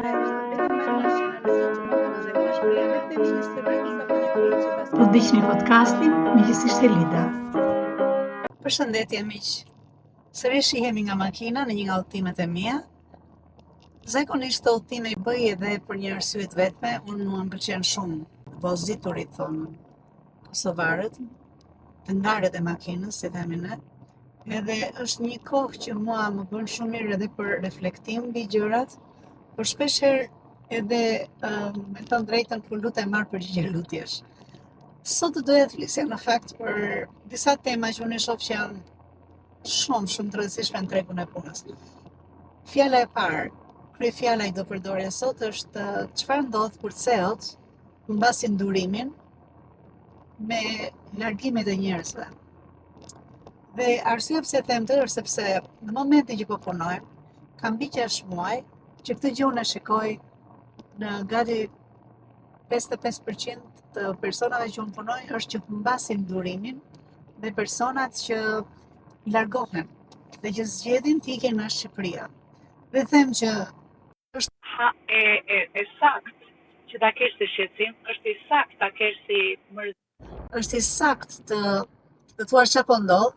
Po ndiqni podcastin Miqësisht e Lida. Përshëndetje miq. Sërish jemi nga makina në një nga udhëtimet e mia. Zakonisht të udhëtime i bëj edhe për një arsye të vetme, unë mua më pëlqen shumë voziturit thonë kosovarët, të ndarët e makinës, si themi ne. Edhe është një kohë që mua më bën shumë mirë edhe për reflektim mbi gjërat, por shpeshherë edhe me thënë drejtën kur lutem marr përgjigje lutjesh. Sot doja të flisja në fakt për disa tema që unë shoh që janë shumë të rëndësishme në tregun e punës. Fjala e parë, kryefjala që do përdorja sot është çfarë ndodh kur CEO-t humbasin durimin me largimet e njerëzve. Dhe arsyeja pse them këtë është sepse në momentin që po punoj, kam mbi 6 muaj që këtë gjë unë e shikoj në gati 55% të personave që unë punoj është që humbasin durimin me personat që largohen dhe që zgjedhin të ikin nga Shqipëria. Dhe them që është e sakt që ta kesh të shqetësim, është i sakt ta kesh si është i sakt të thuash çfarë po ndodh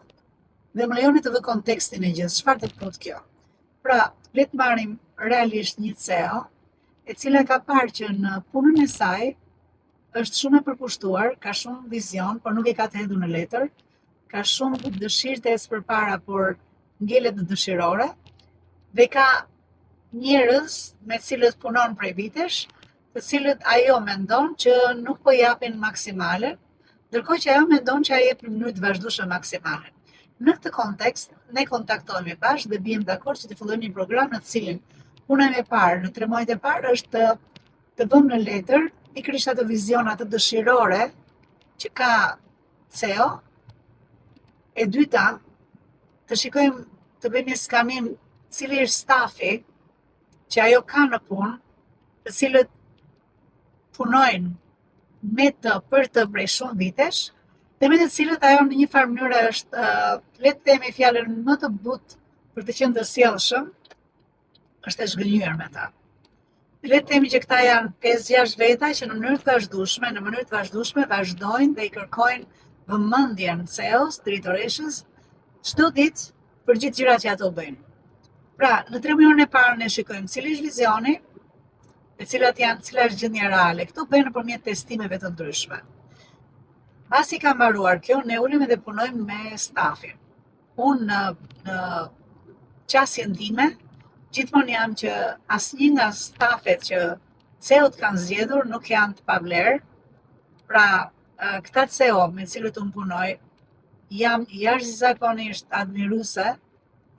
dhe më lejoni të vë kontekstin e gjithë, çfarë do të thotë kjo. Pra, le të marrim realisht një CEO e cila ka parë që në punën e saj është shumë e përkushtuar, ka shumë vizion, por nuk e ka të hedhur në letër, ka shumë dëshirë të ecë përpara, por ngjelet në dëshirore, dhe ka njerëz me cilët punon prej vitesh, të cilët ajo mendon që nuk po japin maksimalen, ndërkohë që ajo mendon që ai jep në mënyrë të vazhdueshme maksimalen. Në këtë kontekst, ne kontaktohemi bashkë dhe bijmë dakord që të fillojmë një program në të cilin puna e parë, në 3 muajt e parë është të vëmë në letër pikërisht ato viziona të dëshirore që ka CEO. E dyta, të shikojmë, të bëjmë një skanim cili është stafi që ajo ka në punë, të cilët punojnë me të për të prej shumë vitesh, dhe me të cilët ajo në një farë mënyrë është, le të themi fjalën më të butë për të qenë të sjellshëm, është e zhgënjur me ta. Le të themi që këta janë 5-6 veta që në mënyrë të vazhdueshme vazhdojnë dhe i kërkojnë vëmendjen CEO-s, drejtoreshës, çdo ditë për gjithë gjërat që ato bëjnë. Pra, në 3 muajin e parë ne shikojmë cili është vizioni, e cila është gjendja reale. Këto bëhen nëpërmjet testimeve të ndryshme. Pasi ka mbaruar kjo, ne ulemi dhe punojmë me stafin. Unë në qasjen time gjithmonë jam që asnjë nga stafet që CEO-t kanë zgjedhur nuk janë të pavlerë. Pra, këta CEO me cilët unë punoj, jam jashtëzakonisht admiruese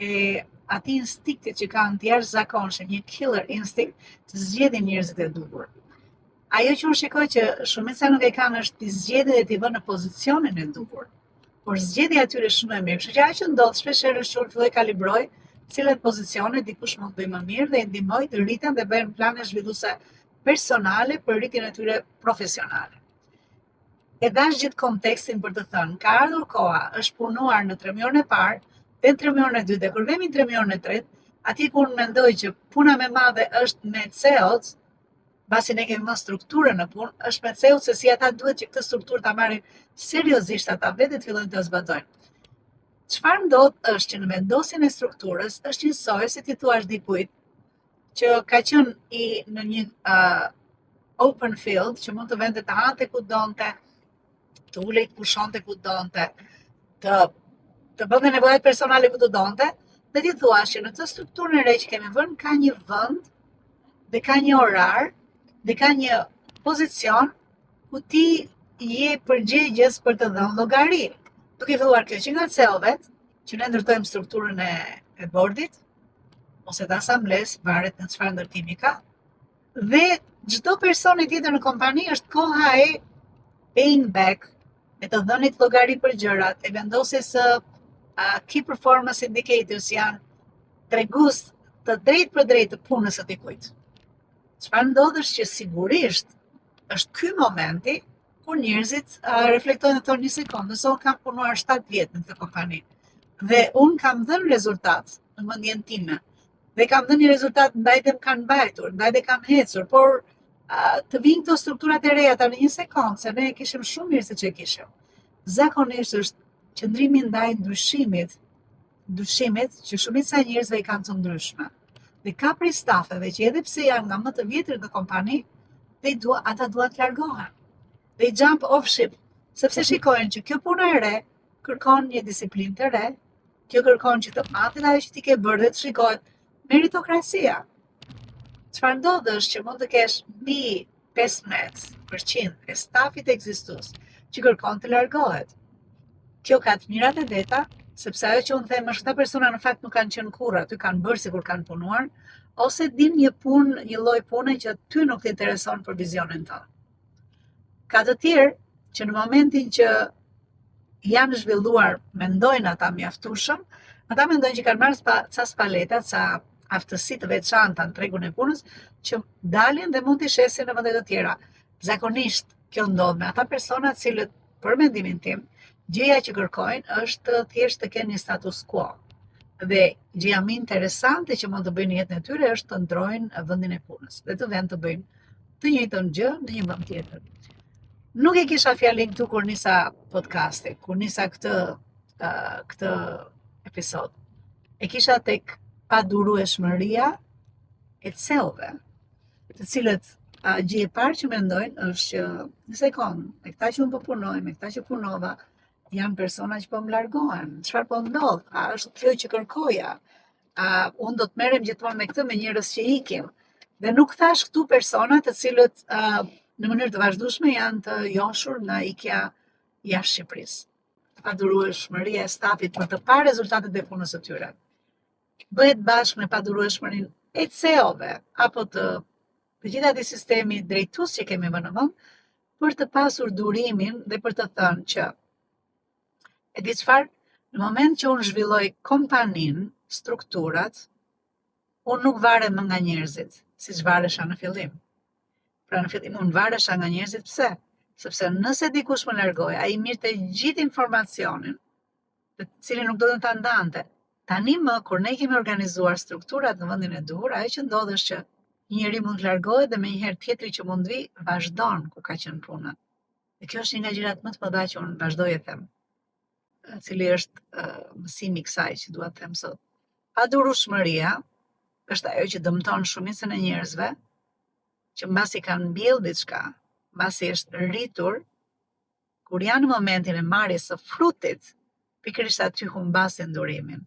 e atij instiktit që kanë të jashtëzakonshëm, një killer instinct të zgjedhin njerëzit e duhur. Ajo që unë shikoj që shumica nuk e kanë është të zgjedhin dhe t'i vënë në pozicionin e duhur. Por zgjedhja e tyre është shumë e mirë. Kështu që ajo që ndodh shpeshherë është që unë filloj kalibroj cilat pozicione dikush mund të bëjë më mirë dhe i ndihmoj të rriten dhe bëjnë plane zhvilluese personale për rritjen e tyre profesionale. E dash gjithë kontekstin për të thënë, ka ardhur koha, është punuar në 3 muajin e parë, dhe në 3 muajin e dytë, dhe kur vemi në 3 muajin e tretë, aty kur mendoj që puna më e madhe është me CEO-t, pasi ne kemi më strukturë në punë, është me CEO-t se si ata duhet që këtë strukturë ta marrin seriozisht ata vetë të fillojnë të zbatojnë. Çfarë ndodh është që në vendosjen e strukturës është njësoj si ti thuash dikujt që ka qenë në një open field që mund të vende të hante ku donte, të ulej të pushonte ku donte, të bënte nevojat personale ku të donte, dhe ti thuash që në këtë strukturën e re që kemi vënë ka një vend dhe ka një orar dhe ka një pozicion ku ti je përgjegjës për të dhënë llogari. Duke filluar kjo që nga CEO-vet, që ne ndërtojmë strukturën e bordit, ose të asambles, varet në çfarë ndërtimi ka, dhe çdo person tjetër në kompani është koha e paying back, e të dhënit llogari për gjërat, e vendosjes së key performance indicators janë tregues të drejtë për drejtë të punës së dikujt. Çfarë ndodh është që sigurisht është ky momenti kur njerëzit reflektojnë dhe thonë një sekondë, nëse unë kam punuar 7 vjet në këtë kompani dhe unë kam dhënë rezultat në mendjen time, Dhe kam dhënë një rezultat, ndaj dhe më kanë mbajtur, ndaj dhe kam hecur, por të vinë këto strukturat e reja ta në një sekundë, se ne e kishim shumë mirë se që e kishim. Zakonisht është qëndrimi ndaj ndryshimit që shumica e njerëzve i kanë të ndryshme. Dhe ka prej stafeve që edhe pse janë nga më të vjetër në kompani, ata duan të largohen. They jump off ship, sepse shikojnë që kjo puna e re kërkon një disiplinë të re, kjo kërkon që të matet ajo që ti ke bërë dhe të shikohet meritokracia. Çfarë ndodh është që mund të kesh mbi 15% e stafit ekzistus që kërkon të largohet. Kjo ka të mirat e veta, sepse ajo që unë them është këta persona në fakt nuk kanë qenë kurrë, aty kanë bërë sikur kanë punuar, ose din një lloj pune që ty nuk të intereson për vizionin tënd. Ka të tjerë që në momentin që janë zhvilluar, mendojnë ata mjaftueshëm, ata mendojnë që kanë marrë ca spaleta, ca aftësi të veçanta në tregun e punës, që dalin dhe mund t'i shesin në vende të tjera. Zakonisht kjo ndodh me ata persona të cilët, për mendimin tim, gjëja që kërkojnë është thjesht të kenë një status quo. Dhe gjëja më interesante që mund të bëjnë në jetën e tyre është të ndrojnë vendin e punës dhe të vend të bëjnë të njëjtën gjë në një vend tjetër. Nuk e kisha fjalin këtu kur nisa podcasti, kur nisa këtë episod. E kisha tek padurueshmëria e cellëve, të cilët gjë e parë që mendojnë është që në sekond, me këta që unë po punoj, me këta që punova, janë persona që po më largohen. Çfarë po ndodh? A është kjo që kërkoja? Unë do të merrem gjithmonë me këtë, me njerëz që ikin. Dhe nuk thash këtu persona të cilët në mënyrë të vazhdueshme janë të joshur nga ikja jashtë Shqipërisë. Padurueshmëria e stafit për të parë rezultatet e punës së tyre bëhet bashkë me padurueshmërinë e CEO-ve apo të gjithë atij sistemi drejtues që kemi më në mend për të pasur durimin dhe për të thënë që e di çfarë, në moment që unë zhvilloj kompanin, strukturat, unë nuk varem më nga njerëzit, siç varesha në fillim. Pra në fillim unë varesha nga njerëzit, pse? Sepse nëse dikush më largoj, ai mirte gjithë informacionin, të cilin nuk do të ta ndante. Tani më, kur ne kemi organizuar strukturat në vendin e duhur, ajo që ndodh është që një njeri mund të largohet dhe menjëherë tjetri që mund vi vazhdon ku ka qenë puna. Dhe kjo është një nga gjërat më të mëdha që unë vazhdoj e them, cili është mësimi i kësaj që dua të them sot. Padurueshmëria është ajo që dëmton shumicën e njerëzve që mbasi kanë mbjellë diçka, mbasi është rritur, kur janë në momentin e marrjes së frutit, pikërisht aty humbasin durimin.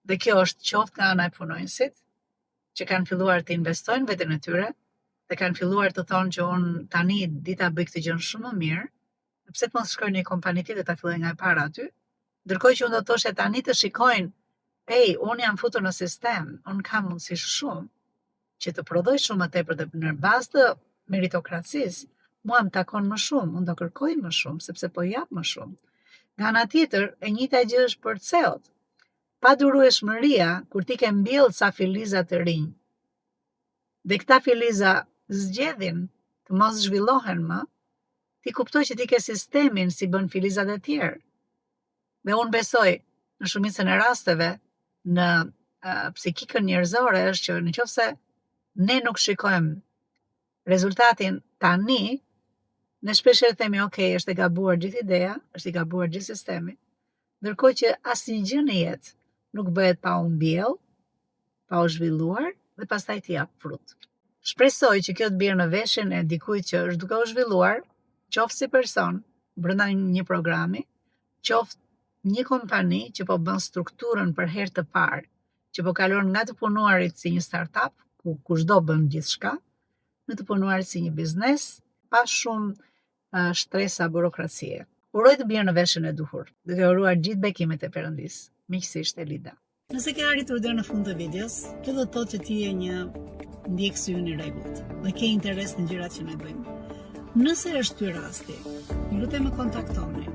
Dhe kjo është qoftë nga ana e punonjësit, që kanë filluar të investojnë veten e tyre, dhe kanë filluar të thonë që unë tani dita bëj këtë gjën shumë më mirë, pse të mos shkoj në një kompani tjetër ta filloj nga e para aty, ndërkohë që unë do të thoshte tani të shikojnë, unë jam futur në sistem, unë kam mundësi shumë që të prodhoj shumë më tepër dhe në bazë të meritokracisë, mua më takon më shumë, unë do kërkoj më shumë, sepse po jap më shumë. Nga ana tjetër, e njëjta gjë është për CEO-t. Padurueshmëria, kur ti ke mbjellë ca filiza të rinj, dhe këta filiza zgjedhin të mos zhvillohen më, ti kuptoj që ti ke sistemin si bën filizat e tjerë. Dhe unë besoj, në shumicën e rasteve, në psikikën njerëzore është që nëse ne nuk shikojmë rezultatin tani, ne shpeshherë themi, është e gabuar gjithë ideja, është i gabuar gjithë sistemi, ndërkohë që asnjë gjë në jetë nuk bëhet pa u mbjell, pa u zhvilluar dhe pastaj të jap frut. Shpresoj që kjo të bjerë në veshin e dikujt që është duke u zhvilluar, qoftë si person brenda një programi, qoftë një kompani që po bën strukturën për herë të parë, që po kalon nga të punuarit si një startup, ku kushdo bën gjithçka, në të punuarit si një biznes, pa shumë shtresa burokracie. Uroj të bjerë në veshin e duhur, duke uruar gjithë bekimet e Perëndis. Miqësisht Elida. Nëse ke arritur deri në fund të videos, kjo do të thotë që ti je një ndjekës i rregullt dhe ke interes në gjërat që ne bëjmë. Nëse është ky rasti, ju lutem më kontaktoni.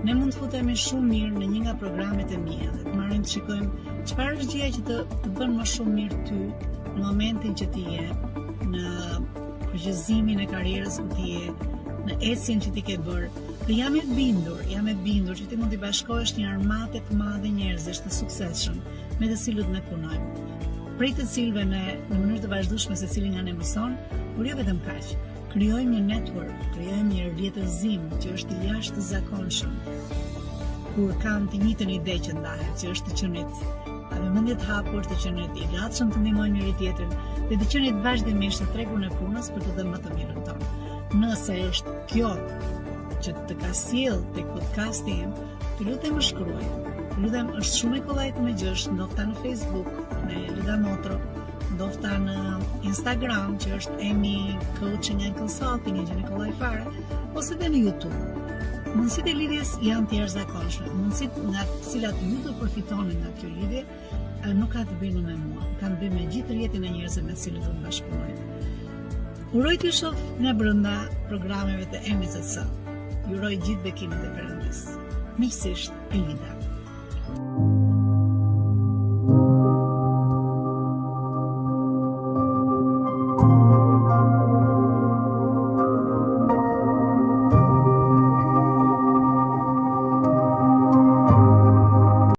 Ne mund të futemi shumë mirë në një nga programet e mia dhe të marrim të shikojmë çfarë është gjëja që të bën më shumë mirë ty në momentin që ti je në përgjithësimin e karrierës ku ti je, në ecjen që ti ke bërë. Dhe jam e bindur që ti mund t'i bashkohesh një armate të madhe njerëzish të suksesshëm me të cilët ne punojmë. prej të cilëve në mënyrë të vazhdueshme secili nga ne mëson, por jo vetëm kaq. Krijojmë një network, krijojmë një rrjetëzim që është i jashtëzakonshëm. Kur kanë të njëjtën ide që ndahet, që është të qenit, me mendje të hapur, të qenit i gatshëm të ndihmojnë njëri tjetrin dhe të qenit vazhdimisht në tregun e punës për të dhënë më të mirën tonë. Nëse është kjo që të ka sjell tek podcasti im, të lutem më shkruaj. Të lutem, është shumë e kollajt me gjesh, ndofta në Facebook, me Lida Motro, ndofta në Instagram, që është Emi Coaching and Consulting, e gjeni kollaj fare, ose dhe në YouTube. Mundësitë e lidhjes janë të jashtëzakonshme. Mundësitë nga të cilat ju do përfitoni nga kjo lidhje nuk ka të bëjnë me mua, ka të bëjnë me gjithë rrjetin e njerëzve me të cilët do të bashkëpunojmë. Uroj t'ju shoh nga brenda programeve të Emit të Së. Ju uroj gjithë bekimet e Perëndis. Miqësisht, Elida.